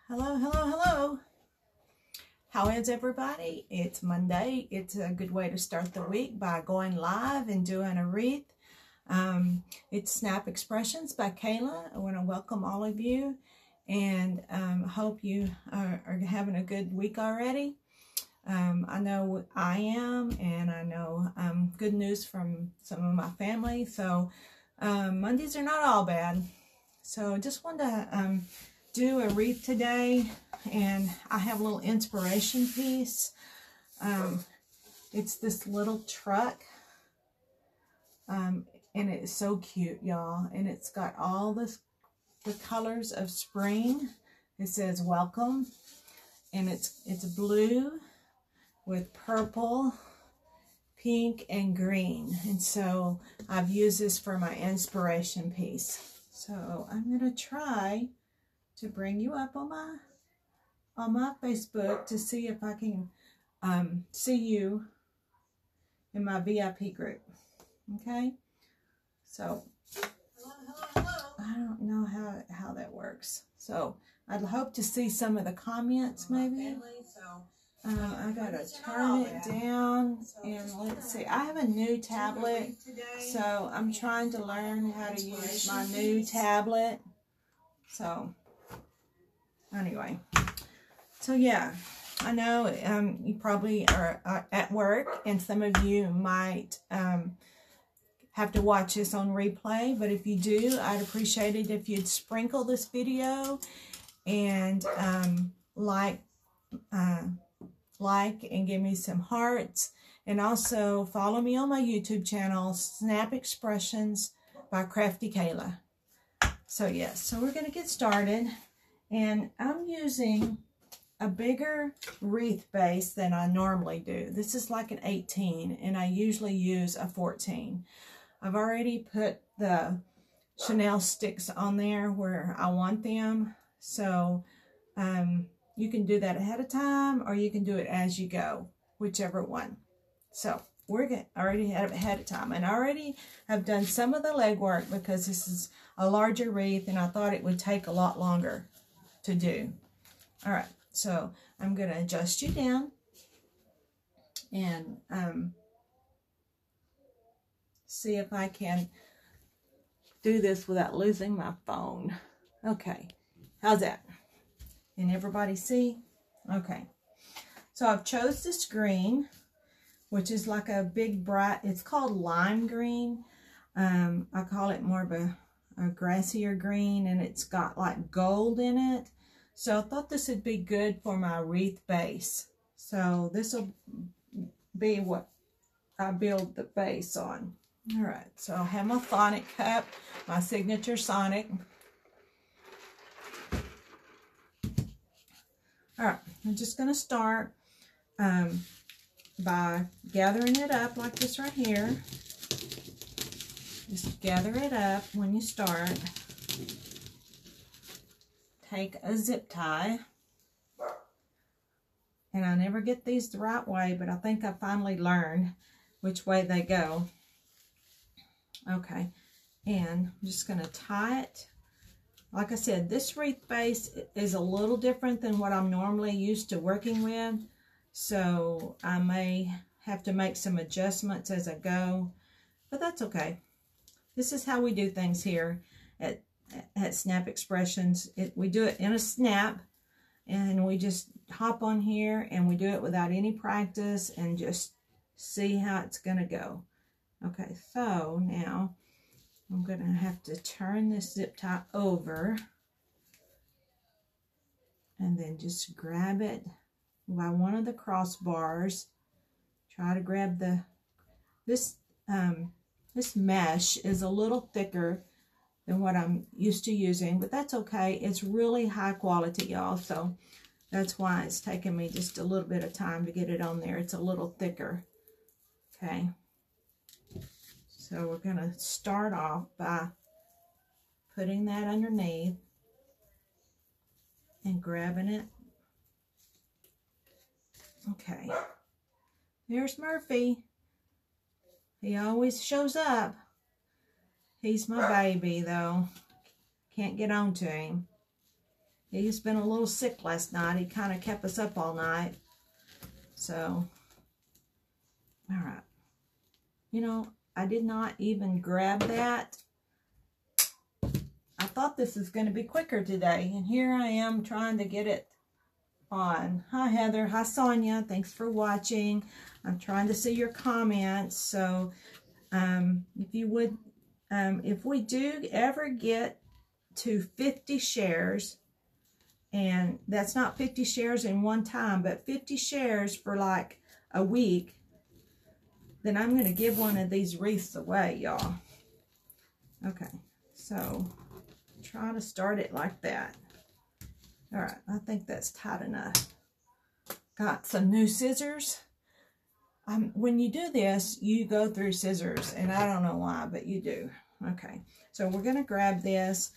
Hello, hello, hello. How is everybody? It's Monday. It's a good way to start the week by going live and doing a wreath. It's Snap Expressions by Kayla. I want to welcome all of you and hope you are having a good week already. I know I am, and I know good news from some of my family. So Mondays are not all bad. So just wanted to do a wreath today, and I have a little inspiration piece. It's this little truck, and it's so cute, y'all, and it's got all the colors of spring. It says welcome, and it's blue with purple, pink, and green, and so I've used this for my inspiration piece. So I'm gonna try to bring you up on my Facebook to see if I can see you in my VIP group. Okay, so I don't know how that works. So I'd hope to see some of the comments maybe. I gotta turn it down, and let's see. I have a new tablet, so I'm trying to learn how to use my new tablet. So anyway, so yeah, I know you probably are at work, and some of you might have to watch this on replay, but if you do, I'd appreciate it if you'd sprinkle this video and like and give me some hearts, and also follow me on my YouTube channel, Snap Expressions by Crafty Kayla. So yes, so we're gonna get started. And I'm using a bigger wreath base than I normally do. This is like an 18, and I usually use a 14. I've already put the chenille sticks on there where I want them. So you can do that ahead of time, or you can do it as you go, whichever one. So we're already ahead of time, and I already have done some of the legwork because this is a larger wreath, and I thought it would take a lot longer to do. All right, so I'm going to adjust you down and see if I can do this without losing my phone. Okay, how's that? Can everybody see? Okay, so I've chose this green, which is like a big bright, it's called lime green. I call it more of a grassier green, and it's got like gold in it. So I thought this would be good for my wreath base. So this will be what I build the base on. All right, so I have my Sonic cup, my signature Sonic. All right, I'm just going to start by gathering it up like this right here. Just gather it up when you start. Take a zip tie. And I never get these the right way, but I think I finally learned which way they go. Okay, and I'm just going to tie it. Like I said, this wreath base is a little different than what I'm normally used to working with, so I may have to make some adjustments as I go, but that's okay. This is how we do things here at Snap Expressions. We do it in a snap, and we just hop on here, and we do it without any practice and just see how it's going to go. Okay, so now I'm going to have to turn this zip tie over and then just grab it by one of the crossbars. Try to grab this mesh is a little thicker than what I'm used to using, but that's okay. It's really high quality, y'all, so that's why it's taken me just a little bit of time to get it on there. It's a little thicker. Okay, so we're going to start off by putting that underneath and grabbing it. Okay, there's Murphy. He always shows up. He's my baby, though. Can't get on to him. He's been a little sick last night. He kind of kept us up all night. So, all right. You know, I did not even grab that. I thought this was going to be quicker today, and here I am trying to get it on. Hi, Heather. Hi, Sonia. Thanks for watching. I'm trying to see your comments. So, if you would, if we do ever get to 50 shares, and that's not 50 shares in one time, but 50 shares for like a week, then I'm going to give one of these wreaths away, y'all. Okay, so try to start it like that. All right, I think that's tight enough. Got some new scissors. When you do this, you go through scissors, and I don't know why, but you do. Okay, so we're going to grab this,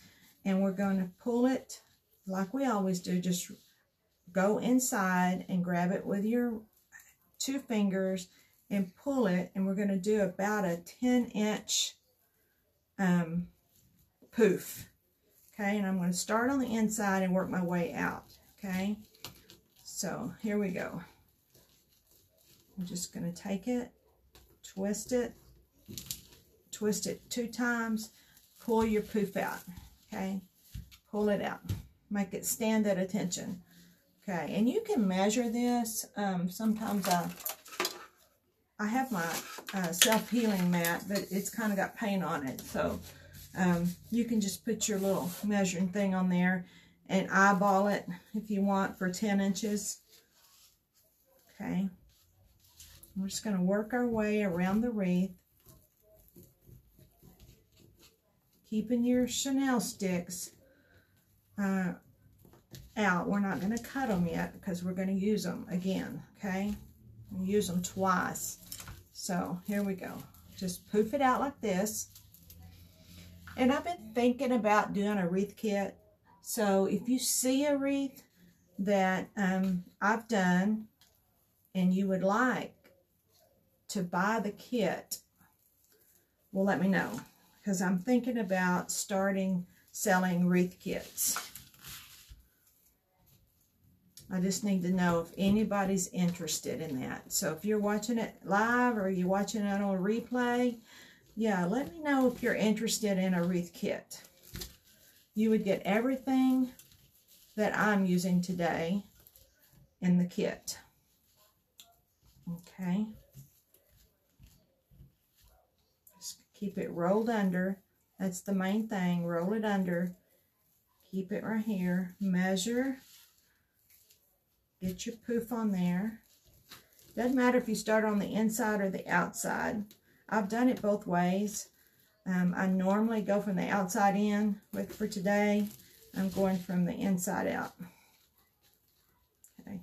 and we're going to pull it like we always do. Just go inside and grab it with your 2 fingers and pull it, and we're going to do about a 10-inch poof. Okay, and I'm going to start on the inside and work my way out. Okay, so here we go. I'm just going to take it, twist it 2 times, pull your poof out. Okay, pull it out, make it stand at attention. Okay, and you can measure this. Sometimes I have my self-healing mat, but it's kind of got paint on it. So you can just put your little measuring thing on there and eyeball it if you want for 10 inches. Okay. We're just going to work our way around the wreath. Keeping your chenille sticks out. We're not going to cut them yet because we're going to use them again. Okay. We'll use them twice. So here we go. Just poof it out like this. And I've been thinking about doing a wreath kit. So if you see a wreath that I've done and you would like to buy the kit, well, let me know. Because I'm thinking about starting selling wreath kits. I just need to know if anybody's interested in that. So if you're watching it live or you're watching it on a replay, yeah, let me know if you're interested in a wreath kit. You would get everything that I'm using today in the kit. Okay. Just keep it rolled under. That's the main thing. Roll it under. Keep it right here. Measure. Get your poof on there. Doesn't matter if you start on the inside or the outside. I've done it both ways. I normally go from the outside in, but for today, I'm going from the inside out. Okay.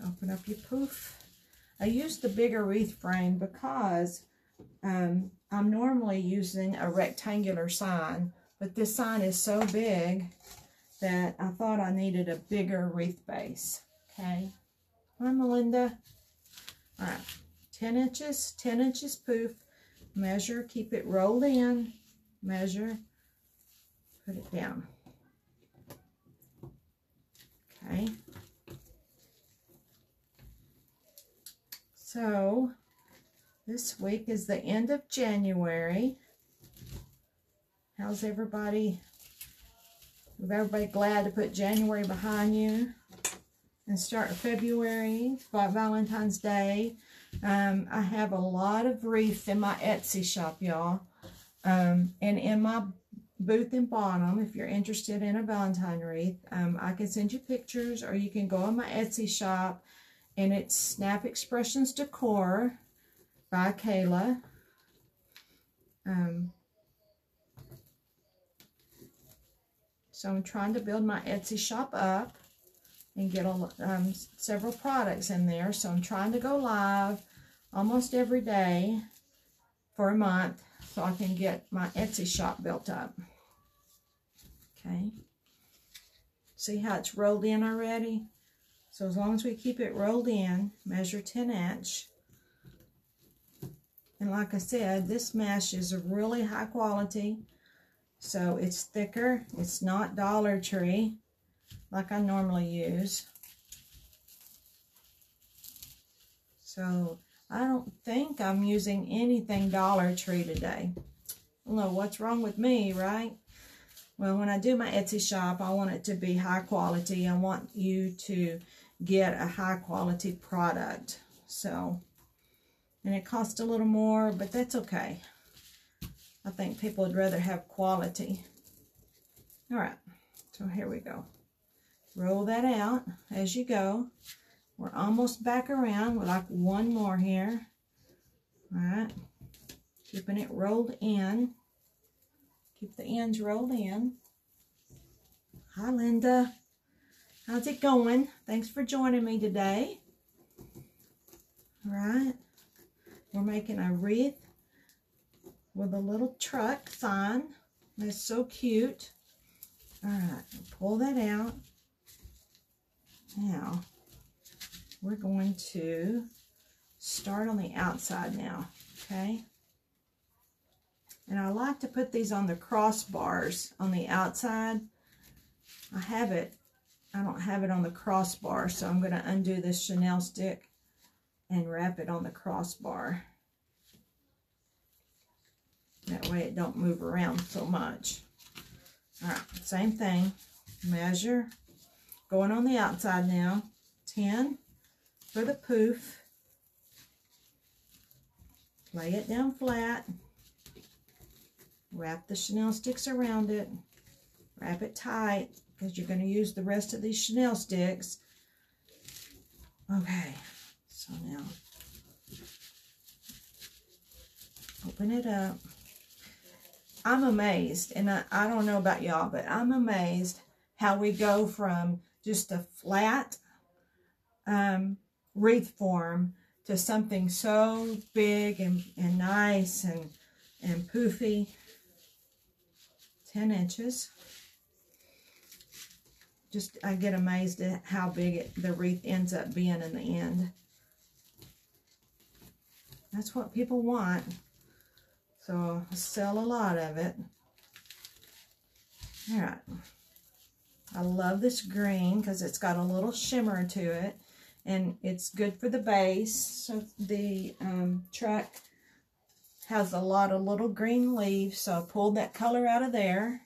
Open up your poof. I use the bigger wreath frame because I'm normally using a rectangular sign, but this sign is so big that I thought I needed a bigger wreath base. Okay. Hi, Melinda. All right. 10 inches poof. Measure, keep it rolled in. Measure, put it down. Okay. So, this week is the end of January. How's everybody? Is everybody glad to put January behind you and start February by Valentine's Day? I have a lot of wreaths in my Etsy shop, y'all. And in my booth in Bonham, if you're interested in a Valentine wreath, I can send you pictures, or you can go on my Etsy shop, and it's Snap Expressions Decor by Kayla. So I'm trying to build my Etsy shop up and get several products in there. So I'm trying to go live almost every day for a month so I can get my Etsy shop built up. Okay. See how it's rolled in already? So as long as we keep it rolled in, measure 10 inch. And like I said, this mesh is a really high quality. So it's thicker. It's not Dollar Tree like I normally use. So I don't think I'm using anything Dollar Tree today. I don't know what's wrong with me, right? Well, when I do my Etsy shop, I want it to be high quality. I want you to get a high quality product. So, and it costs a little more, but that's okay. I think people would rather have quality. All right, so here we go. Roll that out as you go. We're almost back around. We're like one more here. All right, keeping it rolled in. Keep the ends rolled in. Hi, Linda. How's it going? Thanks for joining me today. All right, we're making a wreath with a little truck sign. That's so cute. All right, pull that out. Now, we're going to start on the outside now, okay? And I like to put these on the crossbars on the outside. I don't have it on the crossbar, so I'm going to undo this Chanel stick and wrap it on the crossbar. That way it don't move around so much. All right, same thing. Measure. Going on the outside now. 10 for the poof. Lay it down flat. Wrap the Chanel sticks around it. Wrap it tight because you're going to use the rest of these Chanel sticks. Okay, so now open it up. I'm amazed, and I don't know about y'all, but I'm amazed how we go from just a flat wreath form to something so big and nice and poofy. 10 inches. Just, I get amazed at how big the wreath ends up being in the end. That's what people want. So I sell a lot of it. All right. I love this green because it's got a little shimmer to it. And it's good for the base. So the truck has a lot of little green leaves. So I pulled that color out of there.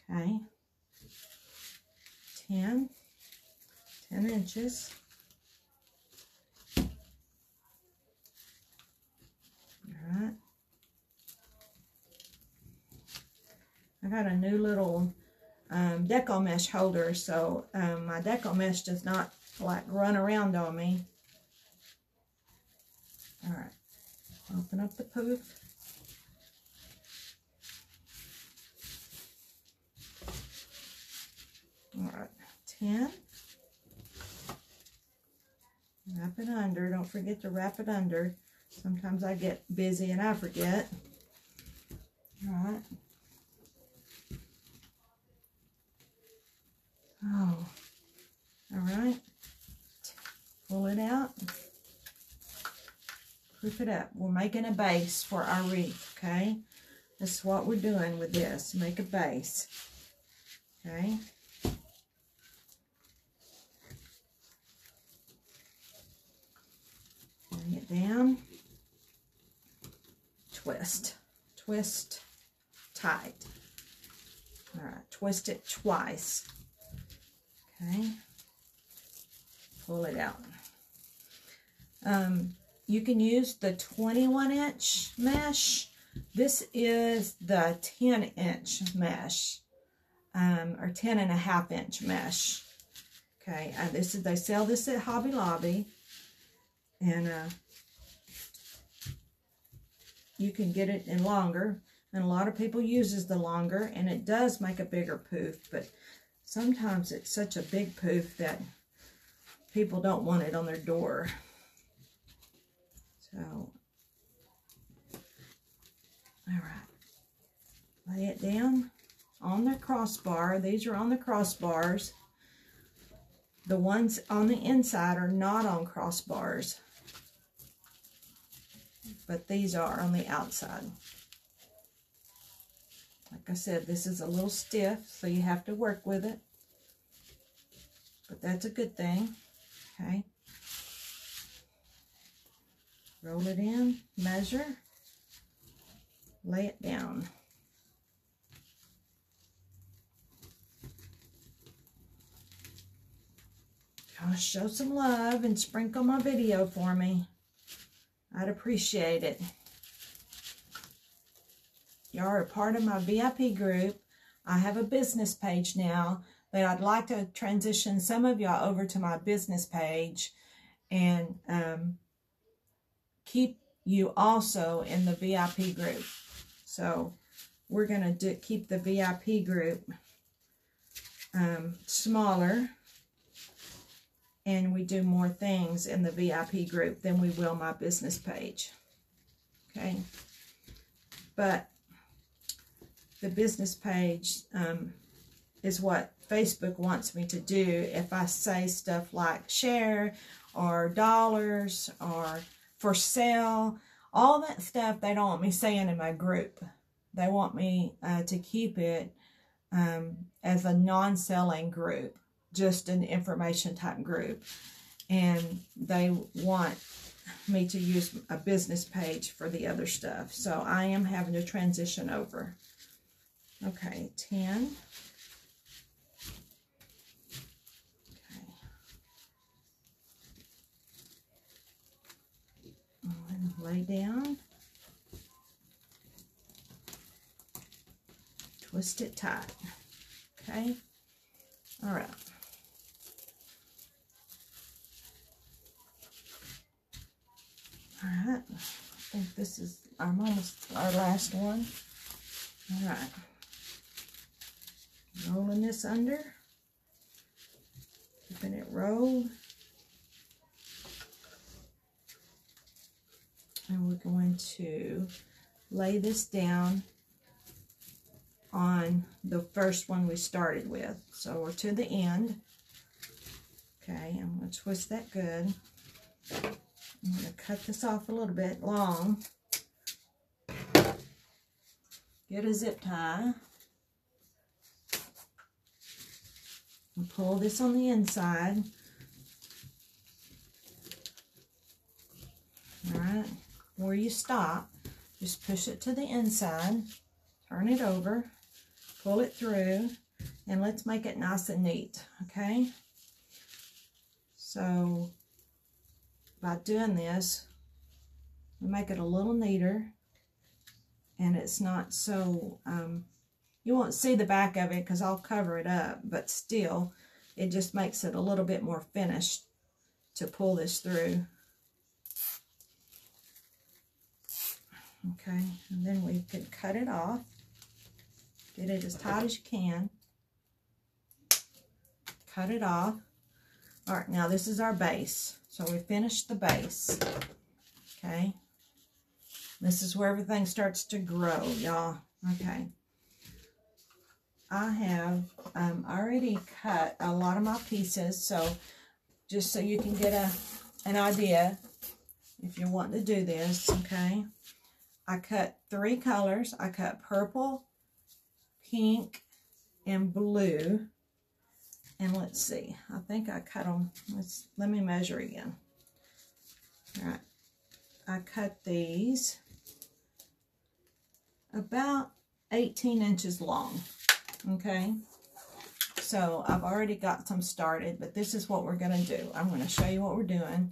Okay. 10 inches. All right. I got a new little deco mesh holder, so my deco mesh does not like run around on me. All right, open up the poof. All right, 10. Wrap it under. Don't forget to wrap it under. Sometimes I get busy and I forget. All right. Oh, all right. Pull it out. Proof it up. We're making a base for our wreath, okay? That's what we're doing with this. Make a base, okay? Bring it down. Twist. Twist tight. All right, twist it twice. Okay. Pull it out. You can use the 21-inch mesh. This is the 10-inch mesh, or 10.5-inch mesh. Okay, they sell this at Hobby Lobby, and you can get it in longer. And a lot of people uses the longer, and it does make a bigger poof, but sometimes it's such a big poof that people don't want it on their door. So, all right. Lay it down on the crossbar. These are on the crossbars. The ones on the inside are not on crossbars, but these are on the outside. Like I said, this is a little stiff, so you have to work with it. But that's a good thing. Okay. Roll it in, measure, lay it down. Y'all show some love and sprinkle my video for me. I'd appreciate it. Y'all are part of my VIP group. I have a business page now that I'd like to transition some of y'all over to my business page and keep you also in the VIP group. So we're going to keep the VIP group smaller, and we do more things in the VIP group than we will my business page. Okay, but the business page is what Facebook wants me to do. If I say stuff like share or dollars or for sale, all that stuff they don't want me saying in my group. They want me to keep it as a non-selling group, just an information type group. And they want me to use a business page for the other stuff. So I am having to transition over. Okay, 10. Okay. And lay down. Twist it tight. Okay. All right. All right. I think this is almost our last one. All right. Rolling this under. Keeping it rolled. And we're going to lay this down on the first one we started with. So we're to the end. Okay, I'm going to twist that good. I'm going to cut this off a little bit long. Get a zip tie. And pull this on the inside. Alright, where you stop, just push it to the inside, turn it over, pull it through, and let's make it nice and neat, okay? So, by doing this, we make it a little neater, and it's not so, you won't see the back of it because I'll cover it up, but still, it just makes it a little bit more finished to pull this through. Okay, and then we can cut it off. Get it as tight as you can. Cut it off. All right, now this is our base. So we finished the base. Okay. This is where everything starts to grow, y'all. Okay. I have already cut a lot of my pieces, so just so you can get an idea if you want to do this, okay? I cut 3 colors. I cut purple, pink, and blue. And let's see. I think I cut them. Let me measure again. All right. I cut these about 18 inches long. Okay. So I've already got some started, but this is what we're going to do. I'm going to show you what we're doing.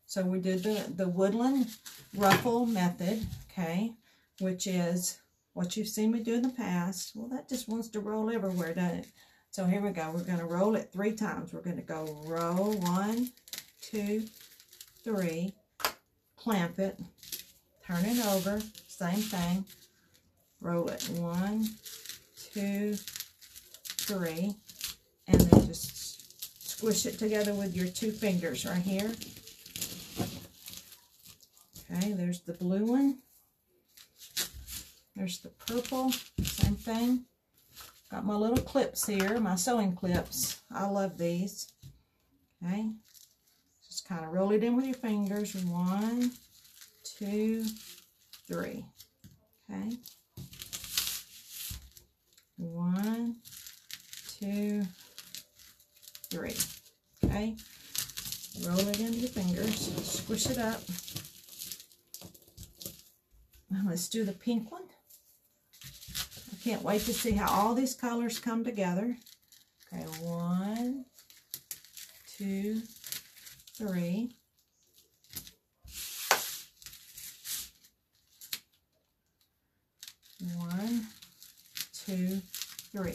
So we did the woodland ruffle method, okay, which is what you've seen me do in the past. Well, that just wants to roll everywhere, doesn't it? So here we go. We're going to roll it 3 times. We're going to go roll 1, 2, 3, clamp it, turn it over, same thing, roll it 1, 2, 3, and then just squish it together with your 2 fingers right here. Okay, there's the blue one. There's the purple, same thing. Got my little clips here, my sewing clips. I love these. Okay, just kind of roll it in with your fingers. 1, 2, 3. Okay. 1, 2, 3. Okay. Roll it into your fingers. Squish it up. Now let's do the pink one. I can't wait to see how all these colors come together. Okay, 1, 2, 3. One, 2, 3.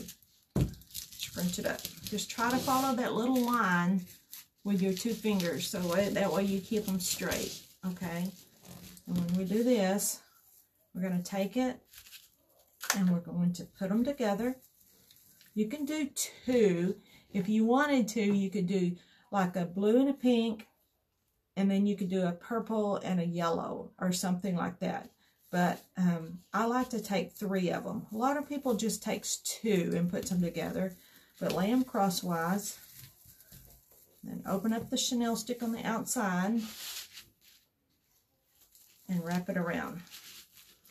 Scrunch it up. Just try to follow that little line with your 2 fingers, so that way you keep them straight, okay? And when we do this, we're going to take it and we're going to put them together. You can do 2. If you wanted to, you could do like a blue and a pink, and then you could do a purple and a yellow or something like that. But I like to take 3 of them. A lot of people just takes 2 and puts them together, but lay them crosswise. Then open up the chenille stick on the outside and wrap it around.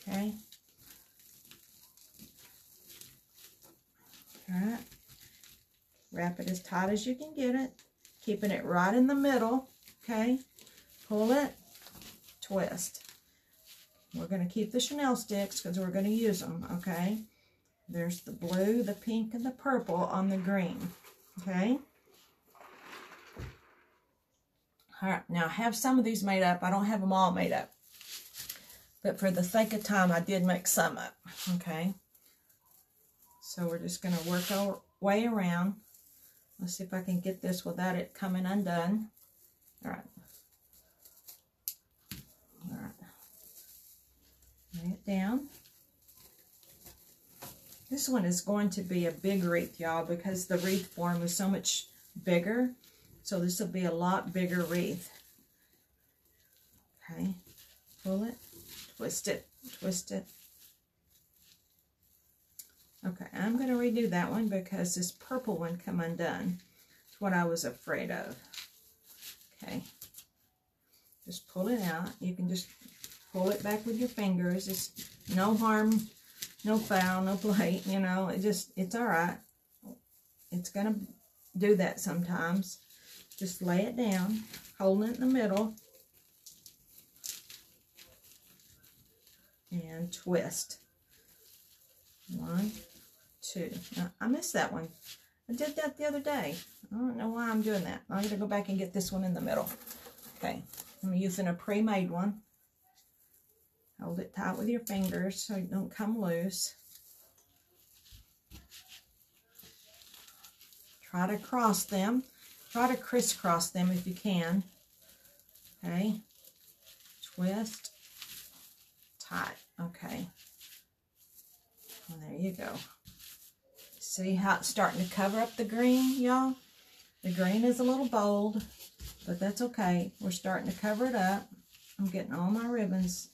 Okay. All right. Wrap it as tight as you can get it, keeping it right in the middle. Okay. Pull it, twist. We're going to keep the chenille sticks because we're going to use them, okay? There's the blue, the pink, and the purple on the green, okay? All right, now I have some of these made up. I don't have them all made up. But for the sake of time, I did make some up, okay? So we're just going to work our way around. Let's see if I can get this without it coming undone. All right. All right. Lay it down. This one is going to be a big wreath, y'all, because the wreath form is so much bigger. So this will be a lot bigger wreath. Okay. Pull it, twist it, twist it. Okay, I'm going to redo that one because this purple one come undone. It's what I was afraid of. Okay. Just pull it out. You can just pull it back with your fingers. It's no harm, no foul, no plate, you know. It's all right. It's going to do that sometimes. Just lay it down, holding it in the middle, and twist. 1, 2. Now, I missed that one. I did that the other day. I don't know why I'm doing that. I'm going to go back and get this one in the middle. Okay, I'm using a pre-made one. Hold it tight with your fingers so it don't come loose. Try to cross them. Try to crisscross them if you can. Okay. Twist. Tight. Okay. Well, there you go. See how it's starting to cover up the green, y'all? The green is a little bold, but that's okay. We're starting to cover it up. I'm getting all my ribbons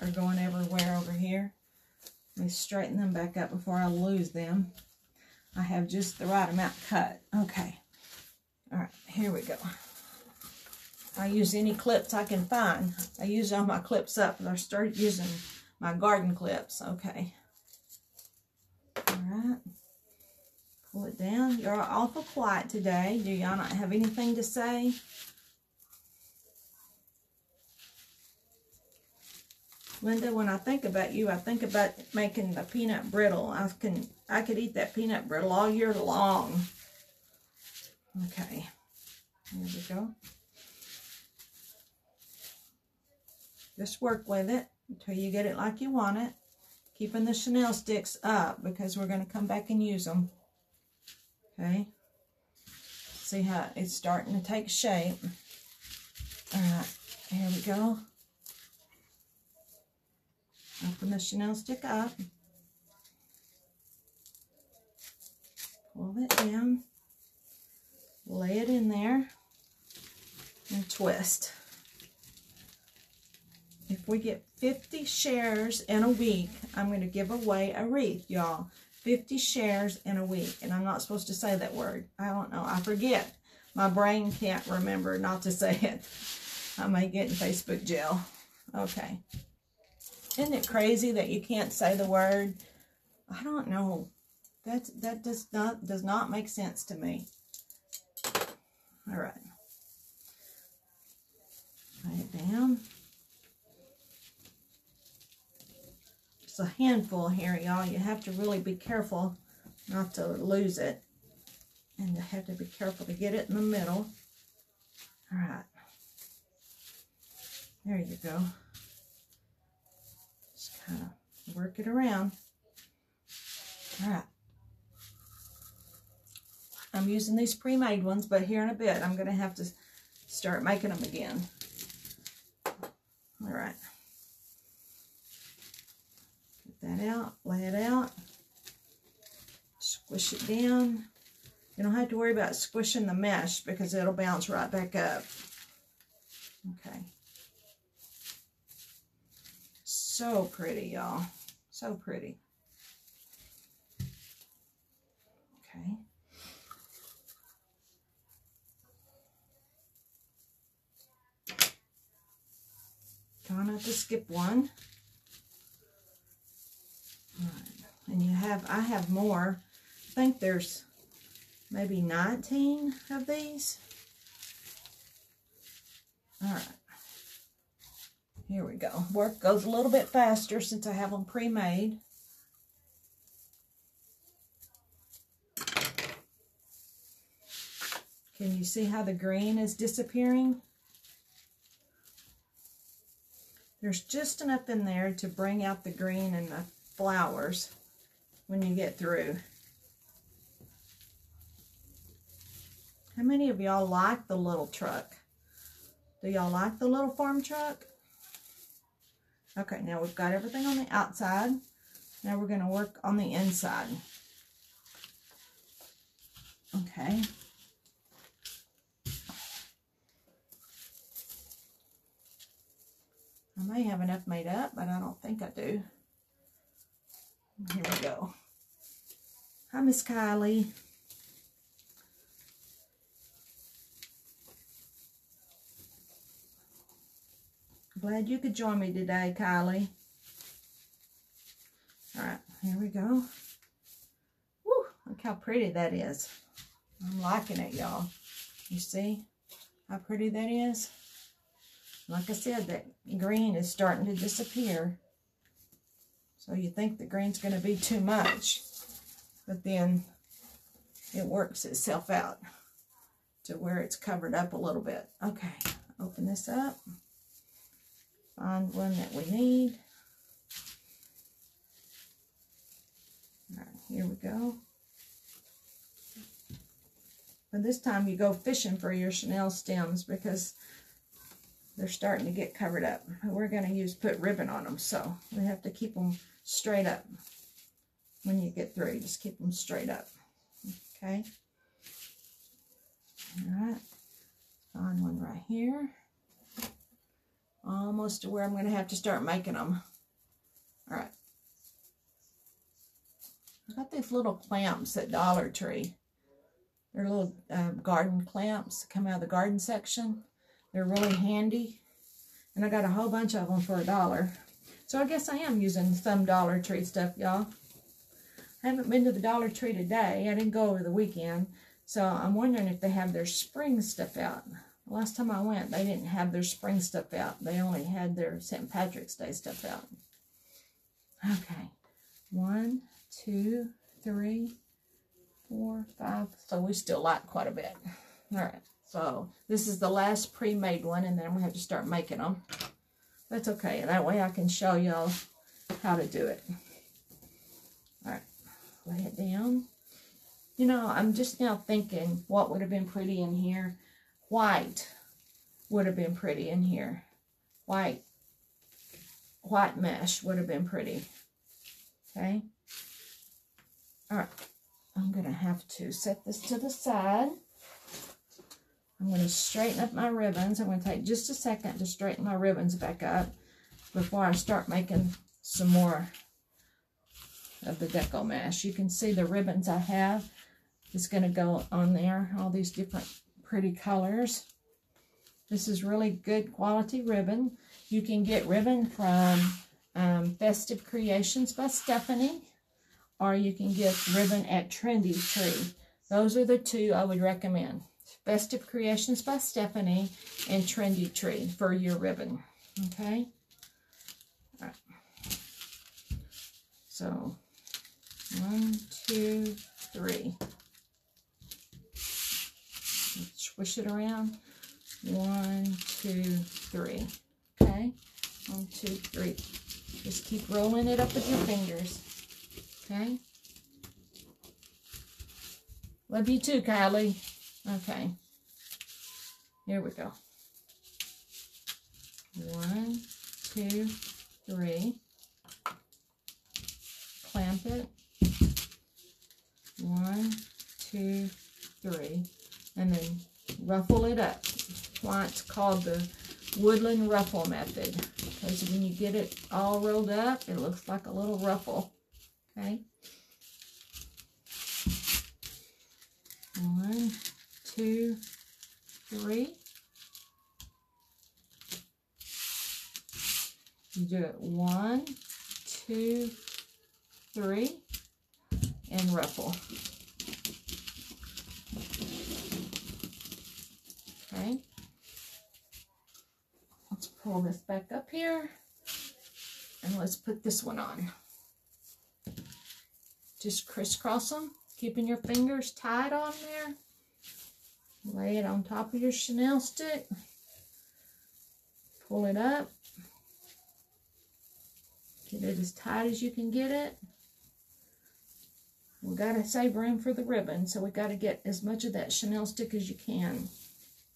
are going everywhere over here. Let me straighten them back up before I lose them. I have just the right amount cut. Okay. All right, here we go. I use any clips I can find. I use all my clips up, and I started using my garden clips. Okay. All right. Pull it down. You're awful quiet today. Do y'all not have anything to say? Linda, when I think about you, I think about making the peanut brittle. I could eat that peanut brittle all year long. Okay, here we go. Just work with it until you get it like you want it. Keeping the chenille sticks up because we're going to come back and use them. Okay. See how it's starting to take shape. All right, here we go. Open the chenille stick up. Pull it down. Lay it in there. And twist. If we get 50 shares in a week, I'm going to give away a wreath, y'all. 50 shares in a week. And I'm not supposed to say that word. I don't know. I forget. My brain can't remember not to say it. I may get in Facebook jail. Okay. Isn't it crazy that you can't say the word? I don't know. That does not make sense to me. All right. Lay it down. It's a handful here, y'all. You have to really be careful not to lose it. And you have to be careful to get it in the middle. All right. There you go. Just kind of work it around. All right. I'm using these pre-made ones, but here in a bit, I'm going to have to start making them again. All right. Get that out, lay it out, squish it down. You don't have to worry about squishing the mesh because it'll bounce right back up. Okay. So pretty, y'all. So pretty. Okay. Try not to skip one. All right. And I have more. I think there's maybe 19 of these. All right. Here we go. Work goes a little bit faster since I have them pre-made. Can you see how the green is disappearing? There's just enough in there to bring out the green and the flowers when you get through. How many of y'all like the little truck? Do y'all like the little farm truck? Okay, now we've got everything on the outside. Now we're going to work on the inside. Okay. I may have enough made up, but I don't think I do. Here we go. Hi, Miss Kylie. Glad you could join me today, Kylie. All right, here we go. Woo, look how pretty that is. I'm liking it, y'all. You see how pretty that is? Like I said, that green is starting to disappear. So you think the green's going to be too much, but then it works itself out to where it's covered up a little bit. Okay, open this up. Find one that we need. All right, here we go. But this time you go fishing for your chenille stems because they're starting to get covered up. We're going to put ribbon on them, so we have to keep them straight up. When you get through, just keep them straight up. Okay. All right. Find one right here. Almost to where I'm going to have to start making them. All right. I got these little clamps at Dollar Tree. They're little garden clamps that come out of the garden section. They're really handy. And I got a whole bunch of them for $1. So I guess I am using some Dollar Tree stuff, y'all. I haven't been to the Dollar Tree today. I didn't go over the weekend. So I'm wondering if they have their spring stuff out. The last time I went, they didn't have their spring stuff out. They only had their St. Patrick's Day stuff out. Okay. 1, 2, 3, 4, 5. So we still like quite a bit. All right. So this is the last pre-made one, and then I'm going to have to start making them. That's okay. That way I can show y'all how to do it. All right. Lay it down. You know, I'm just now thinking what would have been pretty in here. White would have been pretty in here. White mesh would have been pretty. Okay. All right. I'm going to have to set this to the side. I'm going to straighten up my ribbons. I'm going to take just a second to straighten my ribbons back up before I start making some more of the deco mesh. You can see the ribbons I have. It's going to go on there, all these different pretty colors. This is really good quality ribbon. You can get ribbon from Festive Creations by Stephanie, or you can get ribbon at Trendy Tree. Those are the two I would recommend. Festive Creations by Stephanie and Trendy Tree for your ribbon. Okay? All right. So, 1, 2, 3. Swish it around. 1, 2, 3. Okay? 1, 2, 3. Just keep rolling it up with your fingers. Okay? Love you too, Kylie. Okay. Here we go. 1, 2, 3. Clamp it. 1, 2, 3. And then ruffle it up. That's why it's called the woodland ruffle method. Because when you get it all rolled up, it looks like a little ruffle. Okay? 1, 2, 3. You do it 1, 2, 3, and ruffle. Okay. Let's pull this back up here, and let's put this one on. Just crisscross them, keeping your fingers tight on there. Lay it on top of your chenille stick. Pull it up. Get it as tight as you can get it. We got to save room for the ribbon, so we got to get as much of that chenille stick as you can.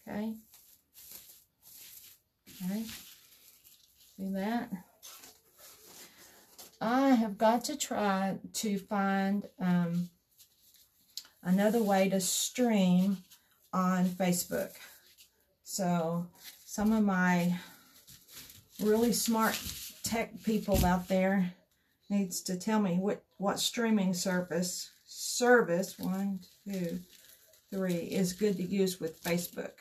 Okay? Okay. See that? I have got to try to find another way to stream on Facebook. So some of my really smart tech people out there needs to tell me what streaming service 1, 2, 3 is good to use with Facebook.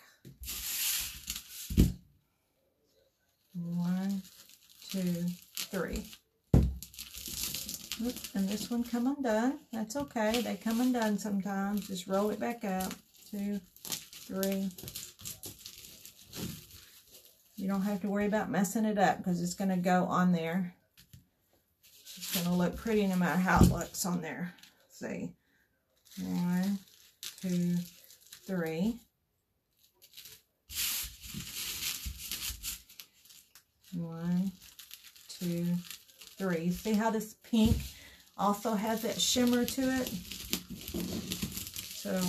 1, 2, 3. Oops, and this one come undone. That's okay. They come undone sometimes. Just roll it back up. 2, 3. You don't have to worry about messing it up because it's going to go on there. It's going to look pretty no matter how it looks on there. See. 1, 2, 3. 1, 2, 3. See how this pink also has that shimmer to it? So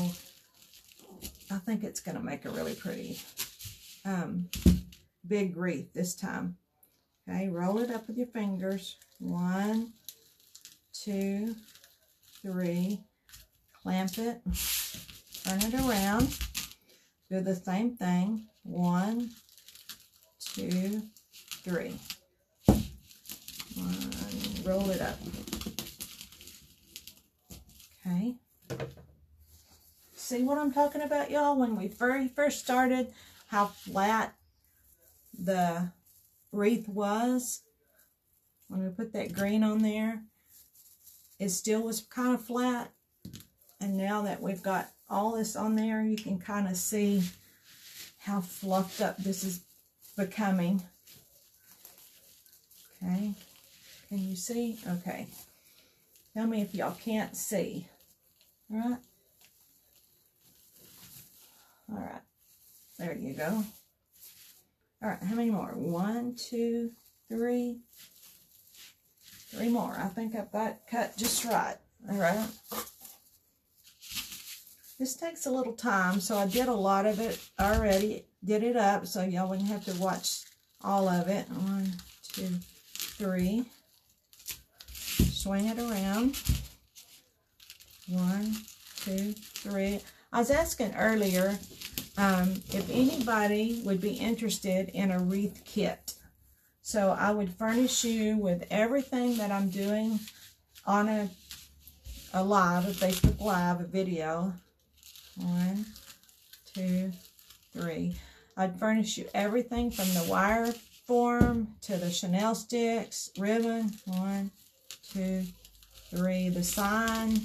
I think it's going to make a really pretty big wreath this time. Okay, roll it up with your fingers. 1, 2, 3. Clamp it. Turn it around. Do the same thing. 1, 2, 3. Roll it up. Okay. See what I'm talking about, y'all? When we very first started, how flat the wreath was. When we put that green on there, it still was kind of flat. And now that we've got all this on there, you can kind of see how fluffed up this is becoming. Okay. Can you see? Okay. Tell me if y'all can't see. All right. All right. There you go. All right. How many more? 1, 2, 3. 3 more. I think I've got it cut just right. All right. This takes a little time, so I did a lot of it already. Did it up, so y'all wouldn't have to watch all of it. 1, 2, 3. Swing it around. 1, 2, 3. I was asking earlier if anybody would be interested in a wreath kit. So I would furnish you with everything that I'm doing on a Facebook Live, a video. 1, 2, 3. I'd furnish you everything from the wire form to the chenille sticks, ribbon. 1, 2, 3, the sign,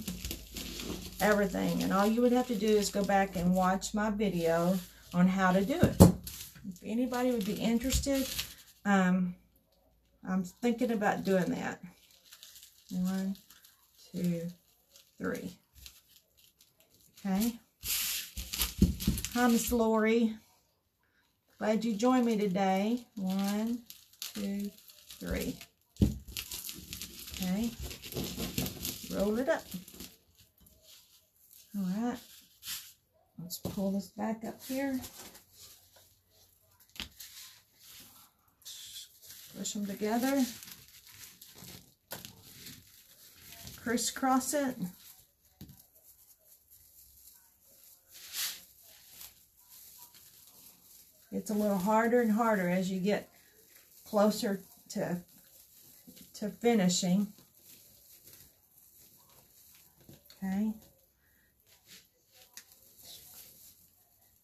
everything. And all you would have to do is go back and watch my video on how to do it. If anybody would be interested, I'm thinking about doing that. 1, 2, 3. Okay. Hi, Miss Lori. Glad you joined me today. 1, 2, 3. Okay. Roll it up. All right. Let's pull this back up here. Push them together. Crisscross it. It's a little harder and harder as you get closer to finishing. Okay.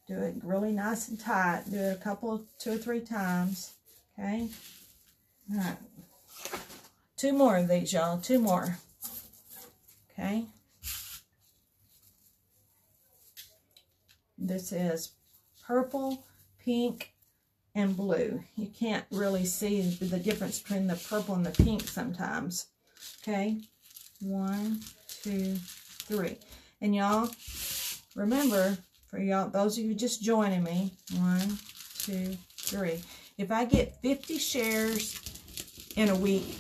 Do it really nice and tight. Do it two or three times. Okay. All right. 2 more of these, y'all. 2 more. Okay. This is purple, pink, and blue. You can't really see the difference between the purple and the pink sometimes. Okay. 1, 2, 3. And y'all, remember, for y'all, those of you just joining me, 1, 2, 3. If I get 50 shares in a week,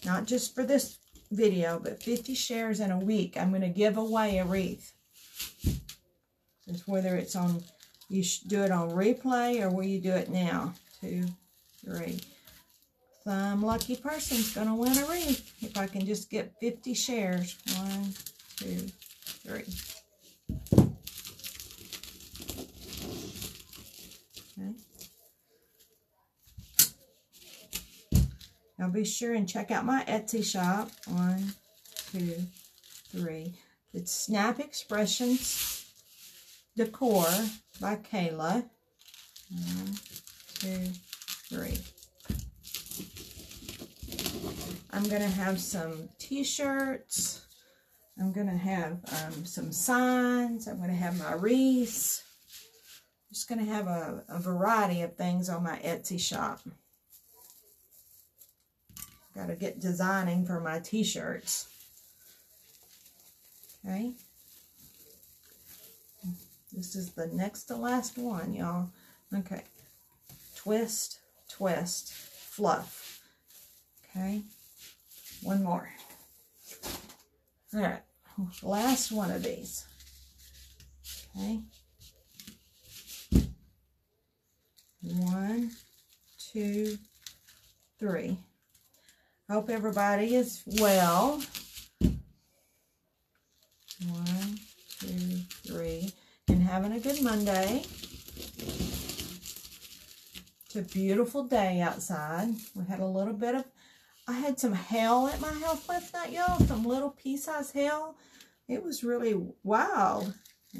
not just for this video, but 50 shares in a week, I'm going to give away a wreath. It's whether it's on, you should do it on replay or where you do it now. 2, 3. Some lucky person's going to win a wreath if I can just get 50 shares. 1, 2, 3. Okay. Now be sure and check out my Etsy shop. 1, 2, 3. It's Snap Expressions Decor by Kayla. 1, 2, 3. I'm going to have some t-shirts. I'm going to have some signs. I'm going to have my wreaths. I'm just going to have a variety of things on my Etsy shop. Got to get designing for my t-shirts. Okay. This is the next to last one, y'all. Okay. Twist, twist, fluff. Okay. 1 more. All right. Last one of these. Okay. 1, 2, 3. Hope everybody is well. 1, 2, 3. And having a good Monday. It's a beautiful day outside. We had a little bit of, I had some hail at my house last night, y'all. Some little pea-sized hail. It was really wild.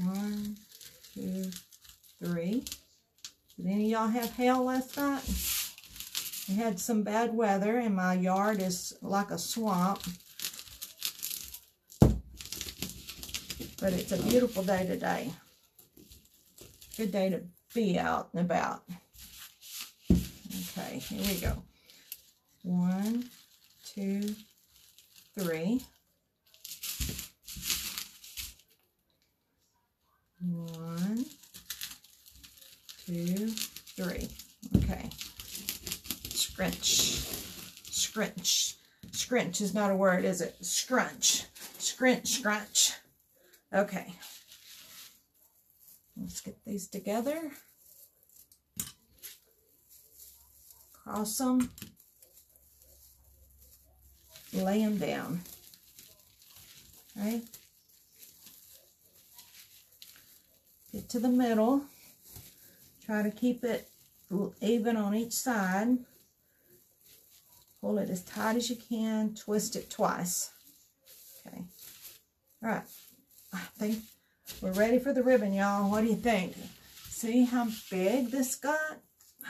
1, 2, 3. Did any of y'all have hail last night? We had some bad weather, and my yard is like a swamp. But it's a beautiful day today. Good day to be out and about. Okay, here we go. 1, 2, 3. 1, 2, 3. Okay. Scrunch. Scrunch. Scrunch is not a word, is it? Scrunch. Scrunch, scrunch. Okay. Let's get these together. Cross them. Lay them down. Okay. Get to the middle. Try to keep it even on each side. Pull it as tight as you can. Twist it twice. Okay. All right. I think we're ready for the ribbon, y'all. What do you think? See how big this got?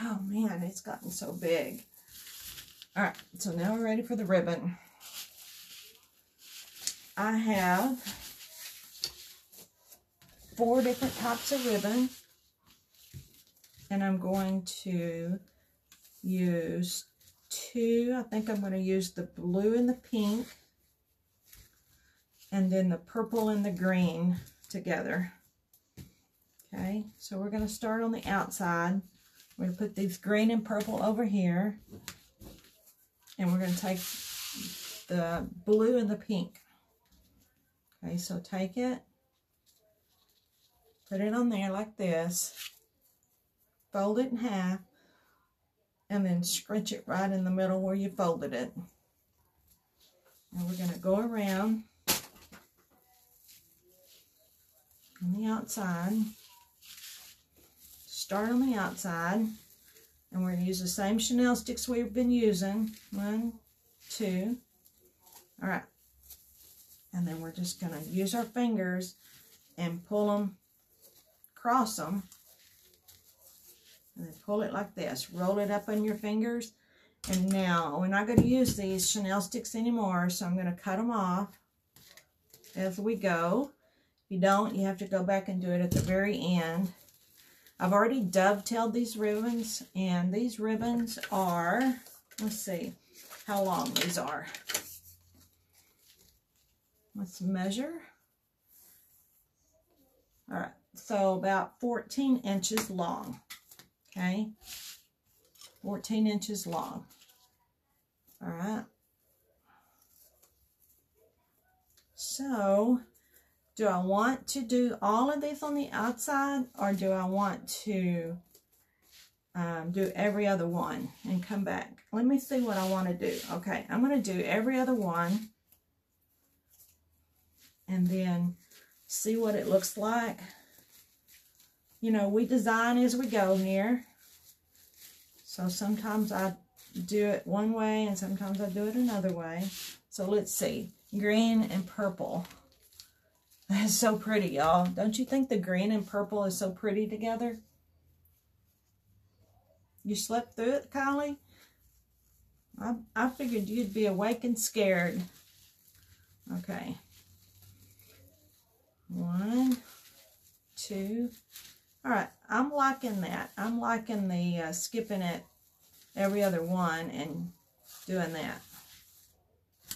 Oh, man, it's gotten so big. All right. So now we're ready for the ribbon. I have 4 different types of ribbon, and I'm going to use 2. I think I'm going to use the blue and the pink, and then the purple and the green together. Okay, so we're going to start on the outside. We're going to put these green and purple over here, and we're going to take the blue and the pink. Okay, so take it, put it on there like this, fold it in half, and then scrunch it right in the middle where you folded it. And we're going to go around on the outside. Start on the outside, and we're going to use the same chenille sticks we've been using. 1, 2. All right. And then we're just going to use our fingers and pull them, cross them, and then pull it like this. Roll it up on your fingers. And now we're not going to use these chenille sticks anymore, so I'm going to cut them off as we go. If you don't, you have to go back and do it at the very end. I've already dovetailed these ribbons, and these ribbons are, let's see how long these are. Let's measure. All right, so about 14 inches long, okay? 14 inches long. All right. So, do I want to do all of these on the outside, or do I want to do every other one and come back? Let me see what I want to do. Okay, I'm going to do every other one and then see what it looks like. You know, we design as we go here. So sometimes I do it one way and sometimes I do it another way. So let's see. Green and purple. That's so pretty, y'all. Don't you think the green and purple is so pretty together? You slept through it, Kylie? I figured you'd be awake and scared. Okay. 1, 2. All right, I'm liking that. I'm liking the skipping it every other one and doing that.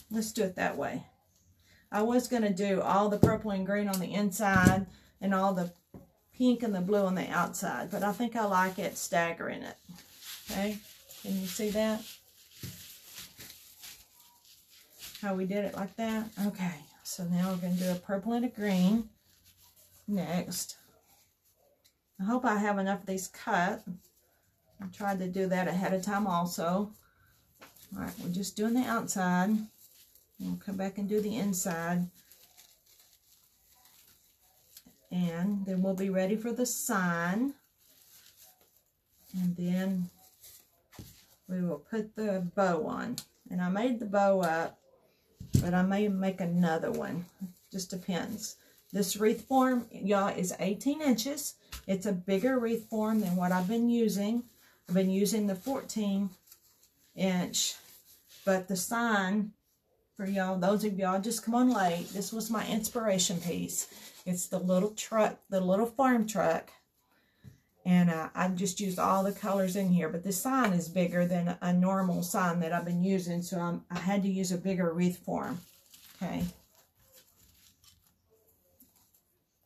Let's do it that way. I was going to do all the purple and green on the inside and all the pink and the blue on the outside, but I think I like it staggering it. Okay, can you see that? How we did it like that? Okay, so now we're going to do a purple and a green next. I hope I have enough of these cut. I tried to do that ahead of time also. All right, we're just doing the outside. We'll come back and do the inside. And then we'll be ready for the sign. And then we will put the bow on. And I made the bow up, but I may make another one. Just depends. This wreath form, y'all, is 18 inches. It's a bigger wreath form than what I've been using. I've been using the 14 inch. But the sign, for y'all, those of y'all just come on late, this was my inspiration piece. It's the little truck, the little farm truck. And I just used all the colors in here. But this sign is bigger than a normal sign that I've been using. So I had to use a bigger wreath form. Okay.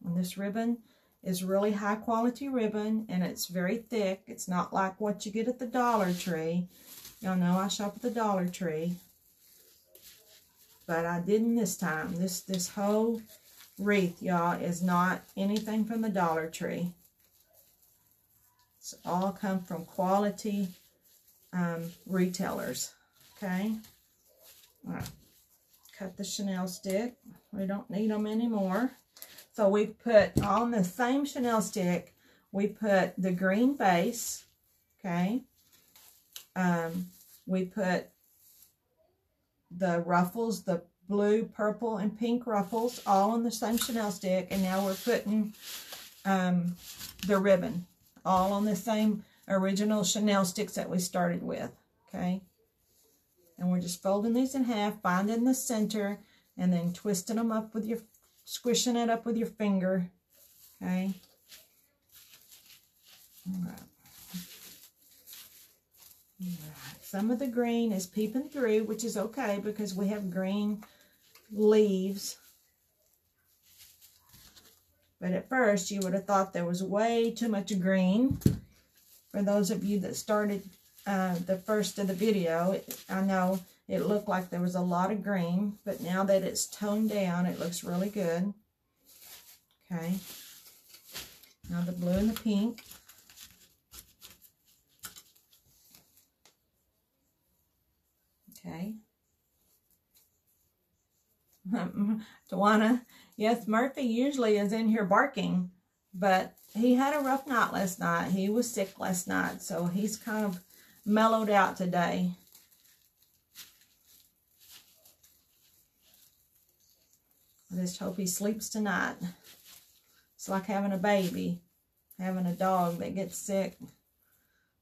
And this ribbon is really high quality ribbon. And it's very thick. It's not like what you get at the Dollar Tree. Y'all know I shop at the Dollar Tree. But I didn't this time. This whole wreath, y'all, is not anything from the Dollar Tree. It's all come from quality retailers. Okay? All right. Cut the chenille stick. We don't need them anymore. So we put on the same chenille stick, we put the green base. Okay? We put the ruffles, the blue, purple, and pink ruffles, all on the same chenille stick. And now we're putting the ribbon, all on the same original chenille sticks that we started with. Okay? And we're just folding these in half, binding the center, and then twisting them up with your, squishing it up with your finger. Okay. All right. All right. Some of the green is peeping through, which is okay because we have green leaves. But at first, you would have thought there was way too much green. For those of you that started the first of the video, I know it looked like there was a lot of green, but now that it's toned down, it looks really good. Okay. Now the blue and the pink. Okay. Tawana, yes, Murphy usually is in here barking, but he had a rough night last night. He was sick last night, so he's kind of mellowed out today. I just hope he sleeps tonight. It's like having a baby. Having a dog that gets sick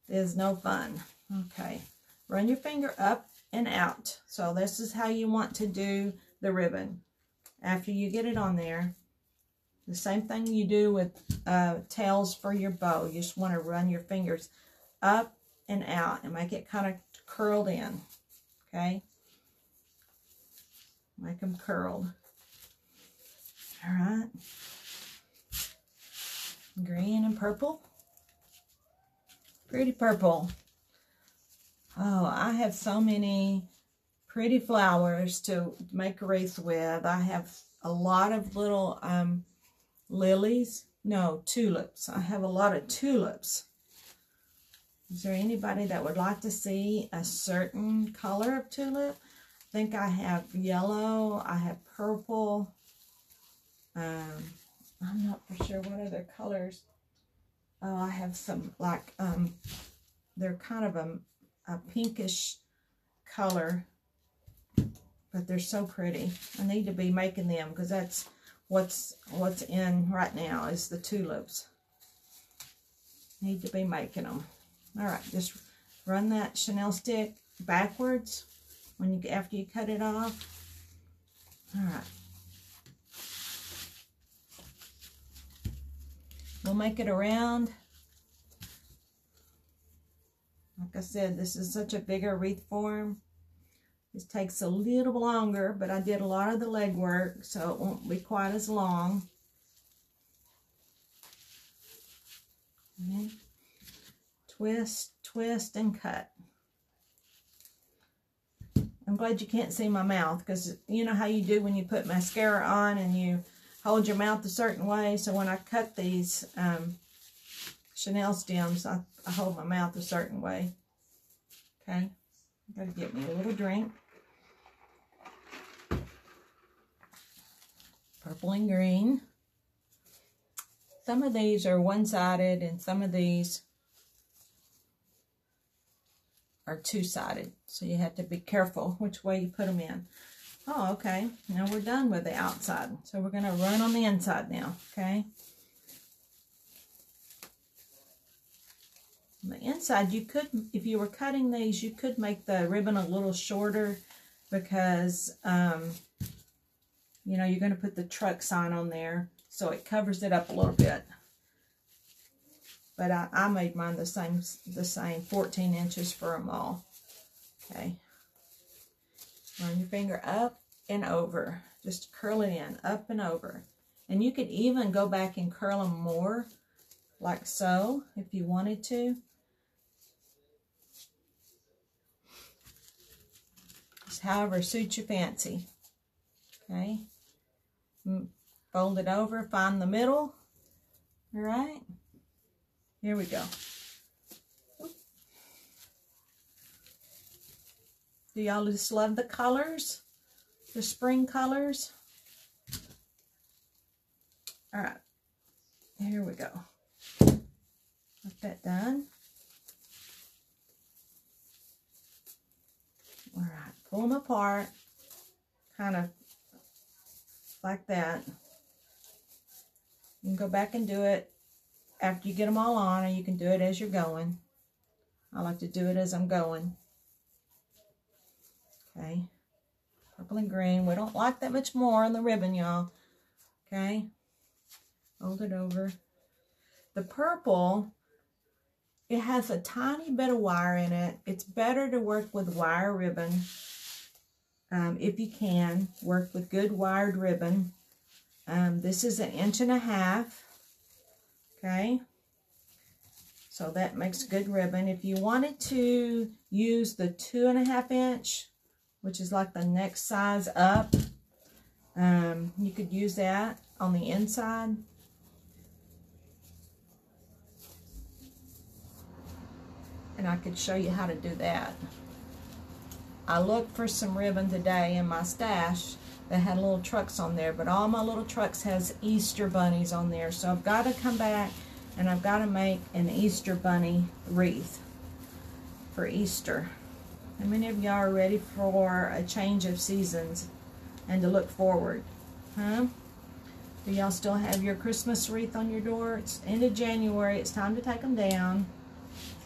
is no fun. Okay. Run your finger up and out. So this is how you want to do the ribbon. After you get it on there, the same thing you do with tails for your bow. You just want to run your fingers up and out and make it kind of curled in. Okay? Make them curled. All right. Green and purple. Pretty purple. Oh, I have so many pretty flowers to make a wreath with. I have a lot of little lilies. No, tulips. I have a lot of tulips. Is there anybody that would like to see a certain color of tulip? I think I have yellow. I have purple. I'm not for sure what other colors. Oh, I have some like, they're kind of a pinkish color, but they're so pretty. I need to be making them because that's what's in right now is the tulips. Need to be making them. All right, just run that Chanel stick backwards when after you cut it off. All right. We'll make it around. Like I said, this is such a bigger wreath form. This takes a little longer, but I did a lot of the legwork, so it won't be quite as long. Okay. Twist, twist, and cut. I'm glad you can't see my mouth, because you know how you do when you put mascara on and you hold your mouth a certain way. So when I cut these Chanel stems, I hold my mouth a certain way. Okay, got to get me a little drink. Purple and green. Some of these are one-sided and some of these are two-sided. So you have to be careful which way you put them in. Oh, okay. Now we're done with the outside. So we're going to run on the inside now, okay? On the inside, you could, if you were cutting these, you could make the ribbon a little shorter because, you know, you're going to put the truck sign on there, so it covers it up a little bit. But I made mine the same, 14 inches for them all. Okay. Run your finger up and over. Just curl it in, up and over. And you could even go back and curl them more, like so, if you wanted to. Just however suits your fancy. Okay. Fold it over, find the middle. All right. Here we go. Do y'all just love the colors? The spring colors? All right. Here we go. Got that done. All right. Pull them apart. Kind of like that. You can go back and do it after you get them all on, or you can do it as you're going. I like to do it as I'm going. Okay. Purple and green. We don't like that much more on the ribbon, y'all. Okay. Fold it over. The purple, it has a tiny bit of wire in it. It's better to work with wire ribbon. If you can, work with good wired ribbon. This is 1.5 inches. Okay. So that makes good ribbon. If you wanted to use the 2.5 inch, which is like the next size up, you could use that on the inside. And I could show you how to do that. I looked for some ribbon today in my stash that had little trucks on there, but all my little trucks has Easter bunnies on there. So I've got to come back and I've got to make an Easter bunny wreath for Easter. How many of y'all are ready for a change of seasons and to look forward? Huh? Do y'all still have your Christmas wreath on your door? It's end of January. It's time to take them down.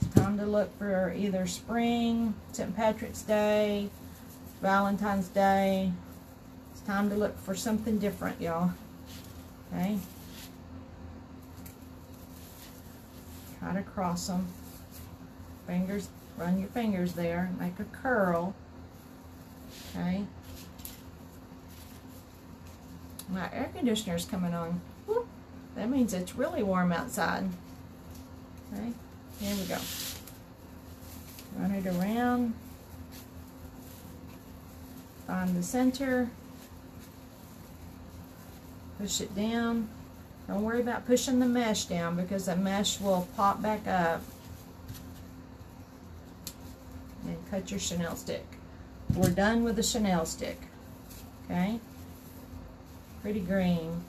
It's time to look for either spring, St. Patrick's Day, Valentine's Day. It's time to look for something different, y'all. Okay? Try to cross them. Fingers, run your fingers there. Make a curl. Okay? My air conditioner's coming on. Whoop. That means it's really warm outside. Okay? Here we go. Run it around. Find the center. Push it down. Don't worry about pushing the mesh down because the mesh will pop back up. And cut your chenille stick. We're done with the chenille stick. Okay? Pretty green.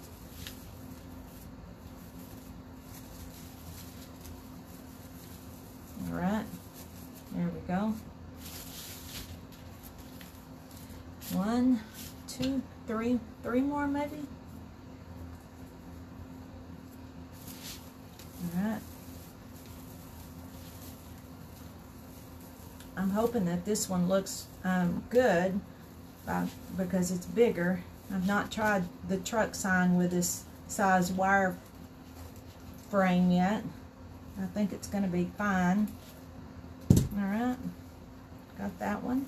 Alright. There we go. 1, 2, 3. 3 more maybe? Alright. I'm hoping that this one looks good because it's bigger. I've not tried the truck sign with this size wire frame yet. I think it's going to be fine. Alright. Got that one.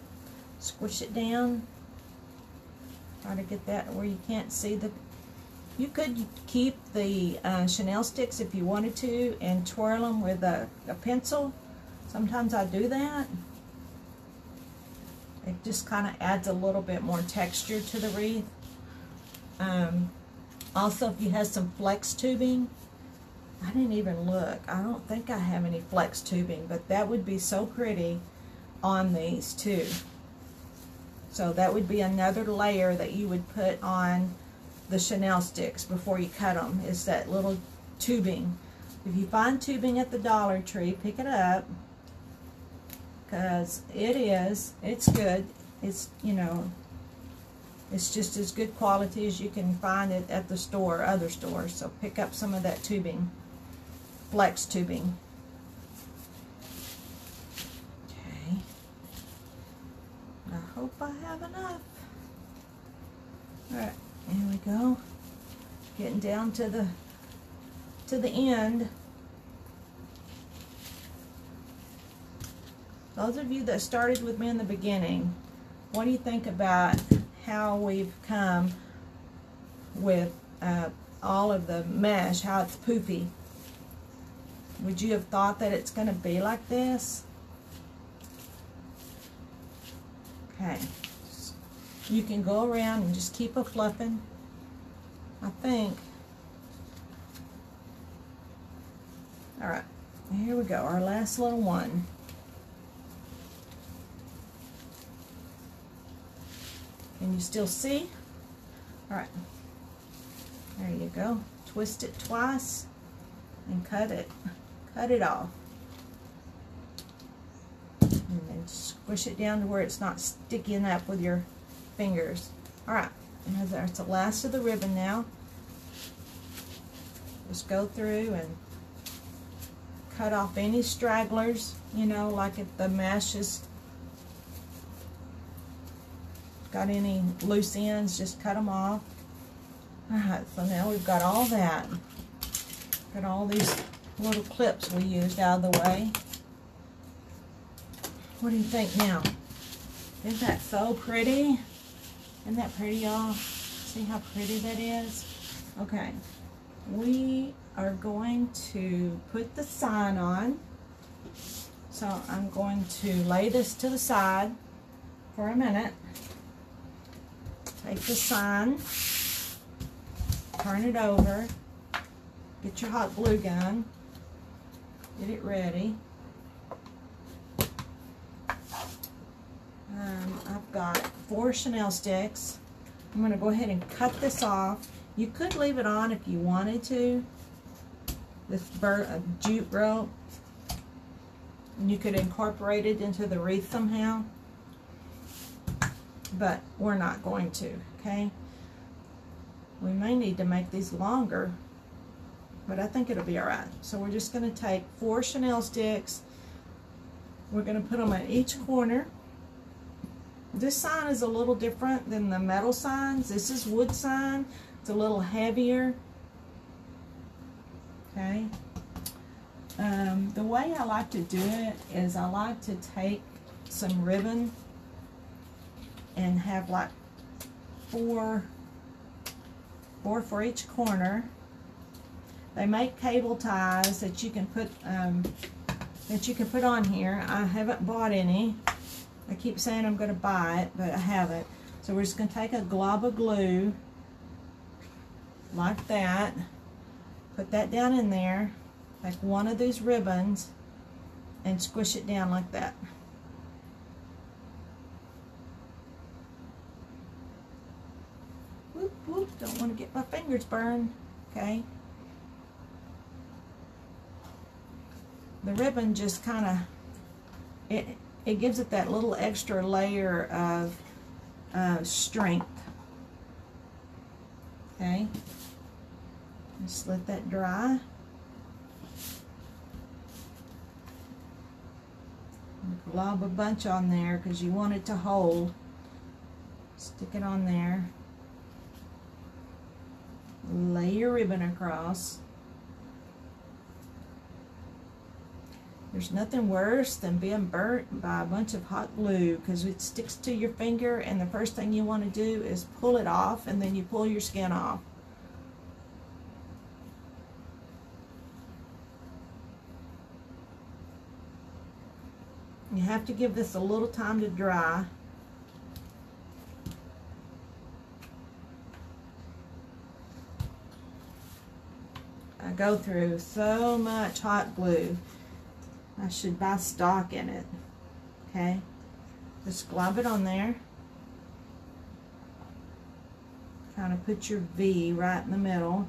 Squish it down. Try to get that where you can't see the... You could keep the chenille sticks if you wanted to and twirl them with a pencil. Sometimes I do that. It just kind of adds a little bit more texture to the wreath. Also, if you have some flex tubing, I didn't even look. I don't think I have any flex tubing, but that would be so pretty on these too. So that would be another layer that you would put on the chenille sticks before you cut them, is that little tubing. If you find tubing at the Dollar Tree, pick it up, because it's good. It's, you know, it's just as good quality as you can find it at the store, other stores. So pick up some of that tubing, flex tubing. Okay. I hope I have enough. All right. Here we go. Getting down to the end. Those of you that started with me in the beginning, what do you think about how we've come with all of the mesh, how it's poofy? Would you have thought that it's going to be like this? Okay. You can go around and just keep a fluffing. I think. All right, here we go, our last little one. Can you still see? All right, there you go. Twist it twice and cut it off. And then squish it down to where it's not sticking up with your fingers. All right, and that's the last of the ribbon now. Just go through and cut off any stragglers, you know, like if the mesh is got any loose ends, just cut them off. Alright, so now we've got all that. Got all these little clips we used out of the way. What do you think now? Isn't that so pretty? Isn't that pretty, y'all? See how pretty that is? Okay, we are going to put the sign on. So I'm going to lay this to the side for a minute. Take the sign, turn it over, get your hot glue gun, get it ready. I've got 4 Chanel sticks. I'm going to go ahead and cut this off. You could leave it on if you wanted to, this jute rope, and you could incorporate it into the wreath somehow, but we're not going to, okay? We may need to make these longer, but I think it'll be all right. So we're just going to take 4 Chanel sticks. We're going to put them at each corner. This sign is a little different than the metal signs. This is wood sign. It's a little heavier. Okay. The way I like to do it is I like to take some ribbon and have like four for each corner. They make cable ties that you can put on here. I haven't bought any. I keep saying I'm going to buy it, but I haven't. So we're just going to take a glob of glue like that. Put that down in there. Take one of these ribbons and squish it down like that. Whoop, whoop. Don't want to get my fingers burned. Okay. The ribbon just kind of, it gives it that little extra layer of strength. Okay. Just let that dry. Glob a bunch on there because you want it to hold. Stick it on there. Lay your ribbon across. There's nothing worse than being burnt by a bunch of hot glue because it sticks to your finger, and the first thing you want to do is pull it off, and then you pull your skin off. You have to give this a little time to dry. I go through so much hot glue. I should buy stock in it. Okay, just glob it on there. Kind of put your V right in the middle,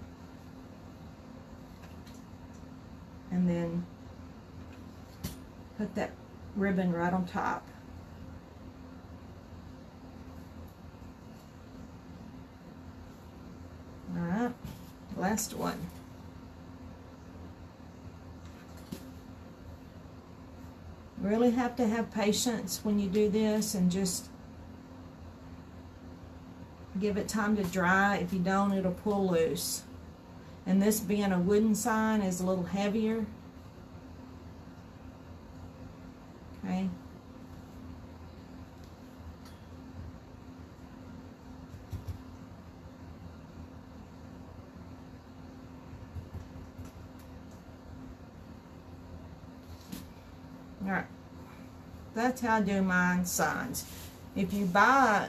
and then put that ribbon right on top. All right, last one. Really have to have patience when you do this and just give it time to dry. If you don't, it'll pull loose. And this being a wooden sign is a little heavier. Okay. Alright, that's how I do my signs. If you buy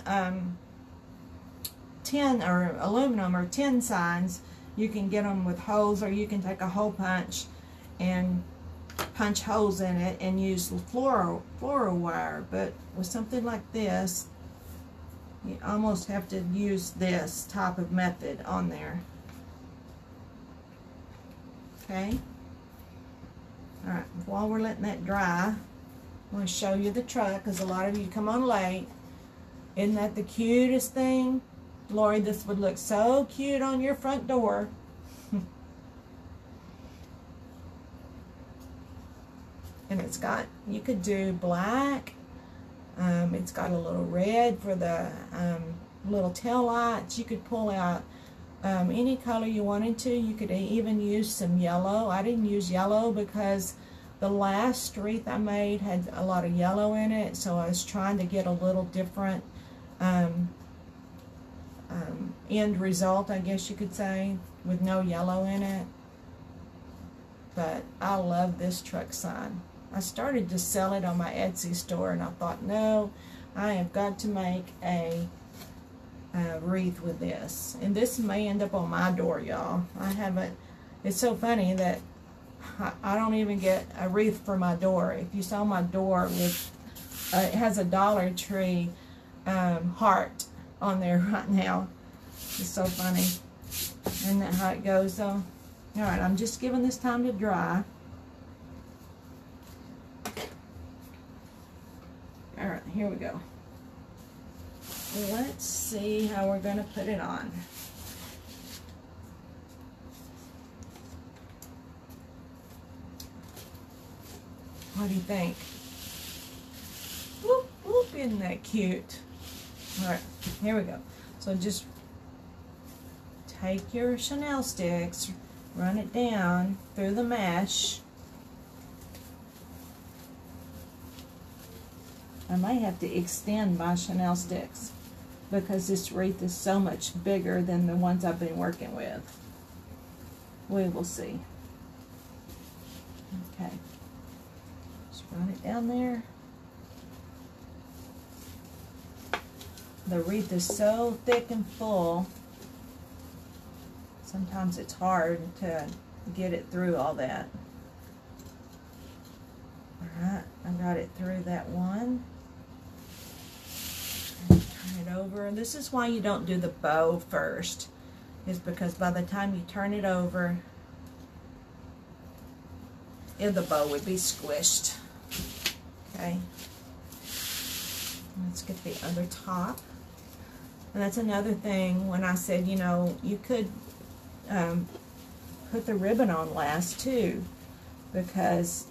tin or aluminum or tin signs, you can get them with holes, or you can take a hole punch and punch holes in it and use fluoro wire. But with something like this, you almost have to use this type of method on there. Okay. Alright, while we're letting that dry, I'm going to show you the truck, because a lot of you come on late. Isn't that the cutest thing? Lori, this would look so cute on your front door. And it's got, you could do black, It's got a little red for the little tail lights. You could pull out any color you wanted to. You could even use some yellow. I didn't use yellow because the last wreath I made had a lot of yellow in it, so I was trying to get a little different end result, I guess you could say, with no yellow in it. But I love this truck sign. I started to sell it on my Etsy store, and I thought, no, I have got to make a wreath with this. And this may end up on my door, y'all. I haven't. It's so funny that I don't even get a wreath for my door. If you saw my door with, it has a Dollar Tree heart on there right now. It's so funny. Isn't that how it goes, though? All right, I'm just giving this time to dry. All right, here we go. Let's see how we're going to put it on. What do you think? Whoop, whoop, isn't that cute? All right, here we go. So just take your Chanel sticks, run it down through the mesh. I may have to extend my Chanel sticks because this wreath is so much bigger than the ones I've been working with. We will see. Okay. Just run it down there. The wreath is so thick and full, sometimes it's hard to get it through all that. Alright, I got it through that one. Turn it over. This is why you don't do the bow first, is because by the time you turn it over, the bow would be squished. Okay. Let's get the other top. And that's another thing when I said, you know, you could put the ribbon on last too, because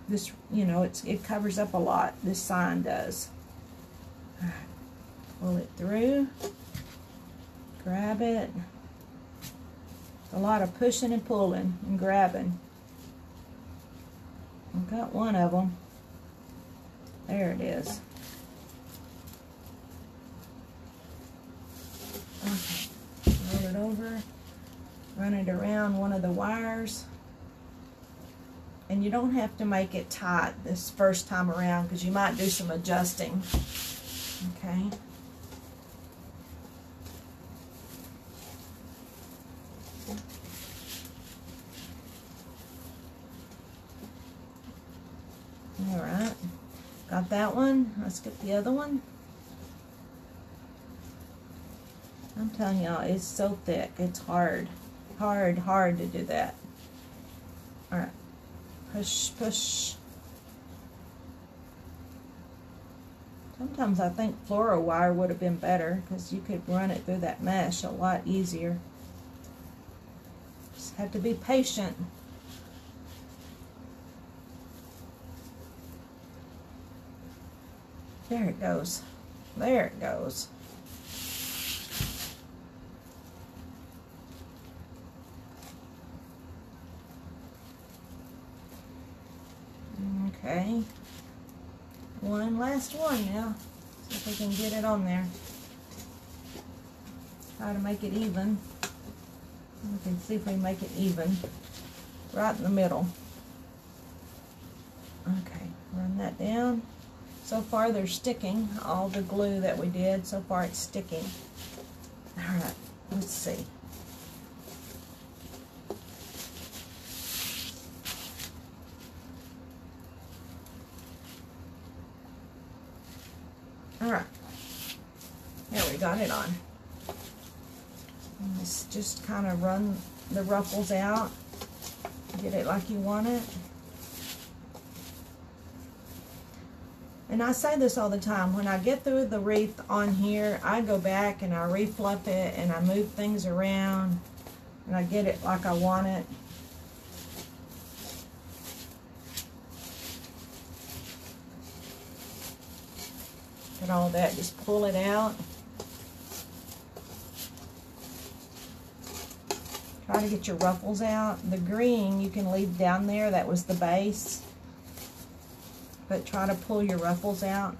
this, you know, it covers up a lot. This sign does. All right. Pull it through. Grab it. A lot of pushing and pulling and grabbing. I've got one of them. There it is. Okay. Roll it over. Run it around one of the wires. And you don't have to make it tight this first time around because you might do some adjusting. Okay. Alright. Got that one. Let's get the other one. I'm telling y'all, it's so thick. It's hard. Hard to do that. Alright. Push, push. Sometimes I think fluoro wire would have been better because you could run it through that mesh a lot easier. Just have to be patient. There it goes. There it goes. Okay. One last one now. See if we can get it on there. Try to make it even. We can see if we make it even. Right in the middle. Okay. Run that down. So far they're sticking. All the glue that we did, so far it's sticking. Alright. Let's see. Alright, there we got it on. And let's just kind of run the ruffles out, get it like you want it. And I say this all the time, when I get through the wreath on here, I go back and I refluff it and I move things around and I get it like I want it. at all that. Just pull it out. Try to get your ruffles out. The green you can leave down there. That was the base. But try to pull your ruffles out.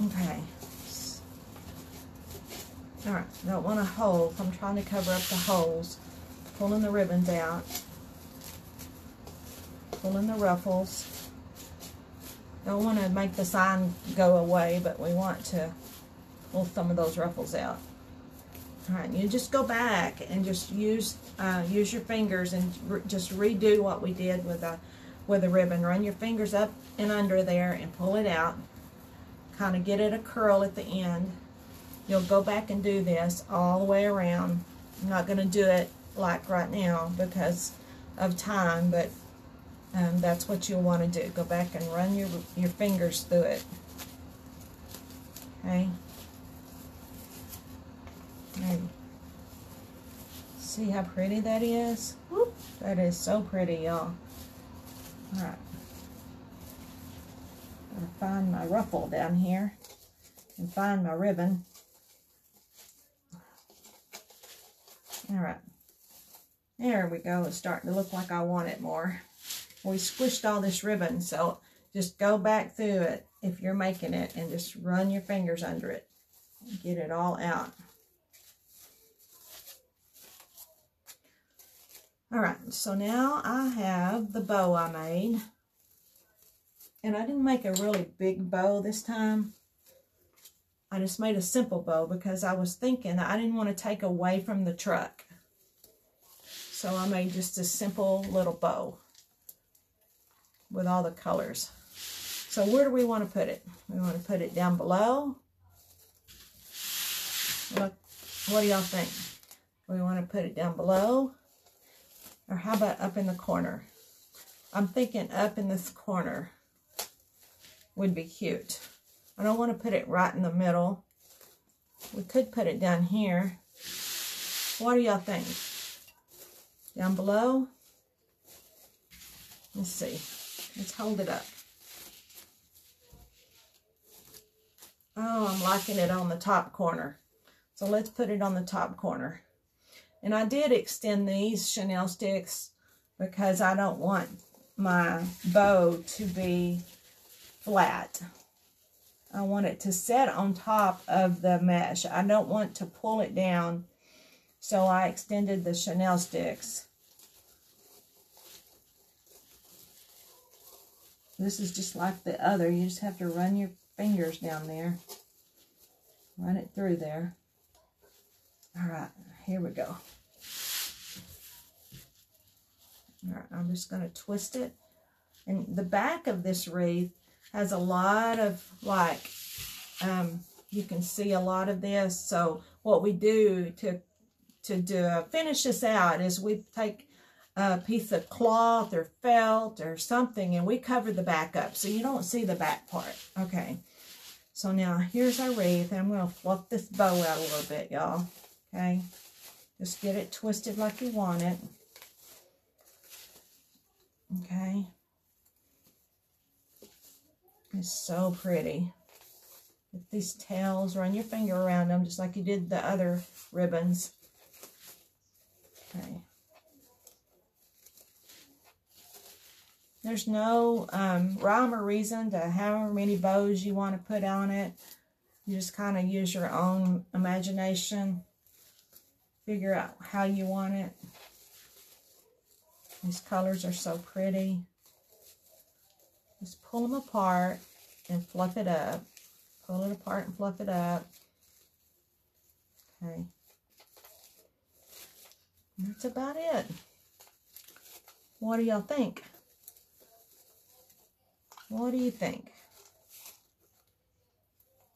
Okay. Alright, don't want to hold. I'm trying to cover up the holes. Pulling the ribbons out. Pulling the ruffles. Don't want to make the sign go away, but we want to pull some of those ruffles out. Alright, you just go back and just use your fingers and just redo what we did with the ribbon. Run your fingers up and under there and pull it out. Kind of get it a curl at the end. You'll go back and do this all the way around. I'm not going to do it like right now because of time, but that's what you'll want to do. Go back and run your fingers through it. Okay. And see how pretty that is? Whoop, that is so pretty, y'all. Alright. Gotta find my ruffle down here and find my ribbon. Alright. There we go. It's starting to look like I want it more. We squished all this ribbon, so just go back through it if you're making it and just run your fingers under it. Get it all out. Alright, so now I have the bow I made. And I didn't make a really big bow this time. I just made a simple bow because I was thinking that I didn't want to take away from the truck. So I made just a simple little bow with all the colors. So where do we want to put it? We want to put it down below. What do y'all think? We want to put it down below? Or how about up in the corner? I'm thinking up in this corner would be cute. I don't want to put it right in the middle. We could put it down here. What do y'all think? Down below? Let's see. Let's hold it up. Oh, I'm liking it on the top corner. So let's put it on the top corner. And I did extend these chenille sticks because I don't want my bow to be flat. I want it to set on top of the mesh. I don't want to pull it down, so I extended the chenille sticks. This is just like the other. You just have to run your fingers down there. Run it through there. All right, here we go. All right, I'm just going to twist it. And the back of this wreath has a lot of, like, you can see a lot of this. So what we do to finish this out is we take a piece of cloth or felt or something and we cover the back up so you don't see the back part. Okay, so now here's our wreath, and I'm going to fluff this bow out a little bit, y'all. Okay, just get it twisted like you want it. Okay. It's so pretty. With these tails, run your finger around them just like you did the other ribbons. Okay. There's no rhyme or reason to however many bows you want to put on it. You just kind of use your own imagination. Figure out how you want it. These colors are so pretty. Just pull them apart and fluff it up. Pull it apart and fluff it up. Okay. That's about it. What do y'all think? What do you think?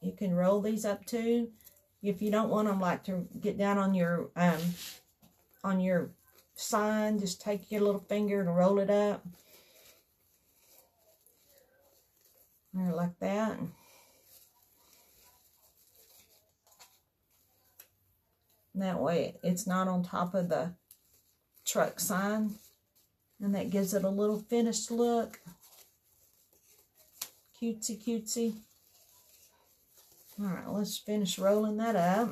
You can roll these up too. If you don't want them like to get down on your sign, just take your little finger and roll it up. Or like that. And that way it's not on top of the truck sign. And that gives it a little finished look. Cutesy, cutesy. All right, let's finish rolling that up.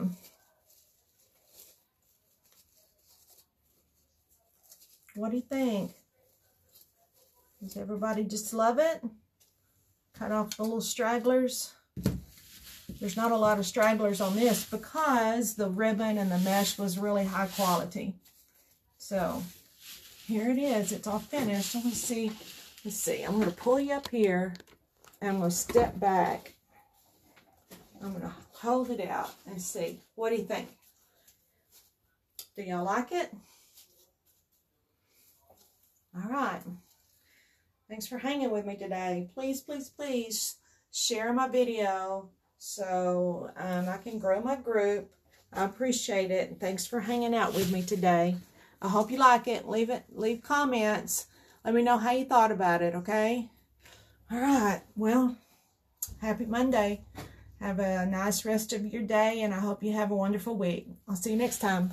What do you think? Does everybody just love it? Cut off the little stragglers. There's not a lot of stragglers on this because the ribbon and the mesh was really high quality. So here it is. It's all finished. Let me see. Let's see. I'm going to pull you up here and I'm going to step back. I'm going to hold it out and see. What do you think? Do y'all like it? All right. Thanks for hanging with me today. Please, please, please share my video so I can grow my group. I appreciate it. Thanks for hanging out with me today. I hope you like it. Leave comments. Let me know how you thought about it, okay? All right. Well, happy Monday. Have a nice rest of your day, and I hope you have a wonderful week. I'll see you next time.